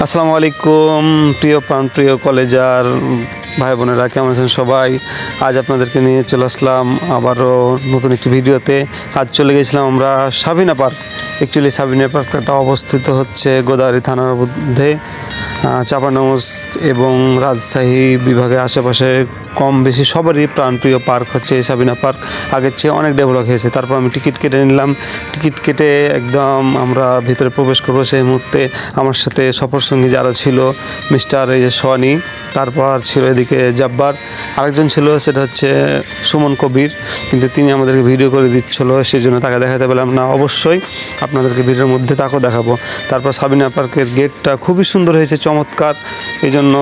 আসসালামু আলাইকুম প্রিয় প্রাণপ্রিয় কলেজার ভাই বোনেরা, কেমন আছেন সবাই? আজ আপনাদেরকে নিয়ে চলে আসলাম আবারও নতুন একটি ভিডিওতে। আজ চলে গেছিলাম আমরা সাবিনা পার্ক। অ্যাকচুয়ালি সাবিনা পার্কটা অবস্থিত হচ্ছে গোদাগাড়ী থানার মধ্যে, চাঁপাইনবাবগঞ্জ এবং রাজশাহী বিভাগের আশেপাশে কম বেশি সবারই প্রাণপ্রিয় পার্ক হচ্ছে এই সাবিনা পার্ক। আগের চেয়ে অনেক ডেভেলপ হয়েছে। তারপর আমি টিকিট কেটে নিলাম। টিকিট কেটে একদম আমরা ভিতরে প্রবেশ করবো। সেই মুহূর্তে আমার সাথে সফরসঙ্গী যারা ছিল, মিস্টার সোয়ানি, তারপর ছিল এদিকে জাব্বার, আরেকজন ছিল সেটা হচ্ছে সুমন কবির, কিন্তু তিনি আমাদেরকে ভিডিও করে দিচ্ছিলো, সেই জন্য তাকে দেখাতে পেলাম না। অবশ্যই আপনাদেরকে ভিডিওর মধ্যে তাকেও দেখাবো। তারপর সাবিনা পার্কের গেটটা খুবই সুন্দর হয়েছে, চমৎকার, এই জন্য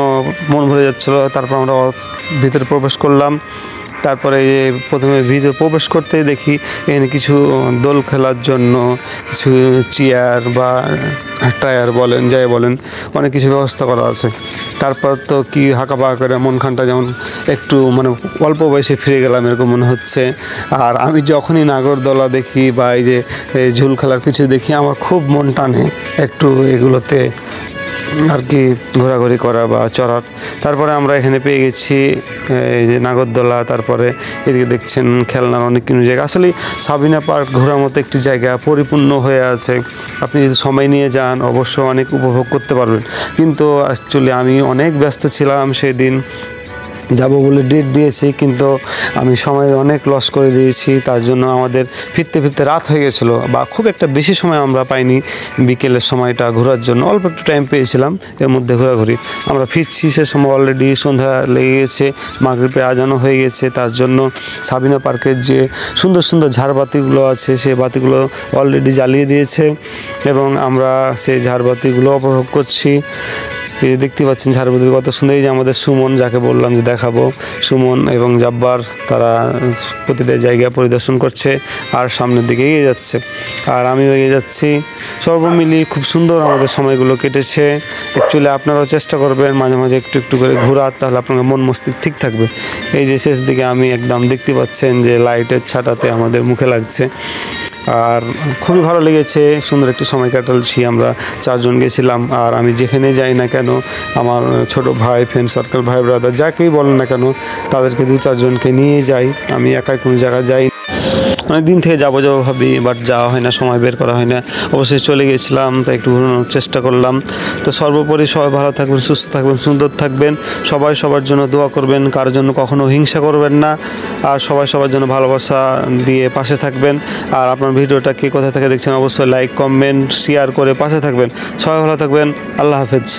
মন ভরে যাচ্ছিলো। তারপর আমরা ভিতরে প্রবেশ করলাম। তারপরে প্রথমে ভিতরে প্রবেশ করতেই দেখি এখানে কিছু দোল খেলার জন্য কিছু চেয়ার বা টায়ার বলেন, যাই বলেন, অনেক কিছু ব্যবস্থা করা আছে। তারপর তো কি হাঁকা পাকা করে মনখানটা যেমন একটু অল্প বয়সে ফিরে গেলাম এরকম মনে হচ্ছে। আর আমি যখনই নাগরদোলা দেখি বা এই যে ঝুল খেলার কিছু দেখি, আমার খুব মন টানে একটু এগুলোতে আর কি ঘোরাঘুরি করা বা চড়ার। তারপরে আমরা এখানে পেয়ে গেছি এই যে নাগরদোলা, তারপরে এদিকে দেখছেন খেলনার অনেক কিছু জায়গা। আসলে সাবিনা পার্ক ঘোরার মতো একটি জায়গা, পরিপূর্ণ হয়ে আছে। আপনি যদি সময় নিয়ে যান অবশ্য অনেক উপভোগ করতে পারবেন। কিন্তু অ্যাকচুয়ালি আমি অনেক ব্যস্ত ছিলাম সেই দিন, যাবো বলে ডেট দিয়েছি, কিন্তু আমি সময় অনেক লস করে দিয়েছি। তার জন্য আমাদের ফিরতে ফিরতে রাত হয়ে গেছিলো, বা খুব একটা বেশি সময় আমরা পাইনি। বিকেলের সময়টা ঘোরার জন্য অল্প একটু টাইম পেয়েছিলাম, এর মধ্যে ঘোরাঘুরি। আমরা ফিরছি সে সময় অলরেডি সন্ধ্যা লেগে গেছে, মাগরিবে আজানও হয়ে গেছে। তার জন্য সাবিনা পার্কের যে সুন্দর সুন্দর ঝাড়বাতিগুলো আছে, সেই বাতিগুলো অলরেডি জ্বালিয়ে দিয়েছে এবং আমরা সেই ঝাড়বাতিগুলো উপভোগ করছি। দেখতে পাচ্ছেন ঝাড়বাতি কত সুন্দর। এই যে আমাদের সুমন, যাকে বললাম যে দেখাবো, সুমন এবং জাব্বার, তারা প্রতিটা জায়গা পরিদর্শন করছে আর সামনের দিকে এগিয়ে যাচ্ছে, আর আমিও এগিয়ে যাচ্ছি। সর্বমিলিয়ে খুব সুন্দর আমাদের সময়গুলো কেটেছে। অ্যাকচুয়ালি আপনারাও চেষ্টা করবেন মাঝে মাঝে একটু একটু করে ঘোরার, তাহলে আপনার মন মস্তিষ্ক ঠিক থাকবে। এই যে শেষ দিকে আমি একদম দেখতে পাচ্ছেন যে লাইটের ছাটাতে আমাদের মুখে লাগছে, আর খুবই ভালো লেগেছে। সুন্দর একটি সময় কাটাচ্ছি। আমরা 4 জন গেছিলাম, আর আমি যেখানে যাই না কেন, আমার ছোট ভাই, ফ্রেন্ড সার্কেল, ভাই ব্রাদার, যাকেই বলেন না কেন, তাদেরকে 2-4 জনকে নিয়ে যাই। আমি একাই কোনো জায়গায় যাই। অনেক দিন থেকে যাবো ভাবি, বাট যাওয়া হয় না, সময় বের করা হয় না। অবশ্যই চলে গেছিলাম, তাই একটু ঘোরানোর চেষ্টা করলাম। তো সর্বোপরি সবাই ভালো থাকবেন, সুস্থ থাকবেন, সুন্দর থাকবেন। সবাই সবার জন্য দোয়া করবেন, কারোর জন্য কখনো হিংসা করবেন না, আর সবাই সবার জন্য ভালোবাসা দিয়ে পাশে থাকবেন। আর আপনার ভিডিওটা কে কোথা থেকে দেখছেন অবশ্যই লাইক, কমেন্ট, শেয়ার করে পাশে থাকবেন। সবাই ভালো থাকবেন। আল্লাহ হাফেজ।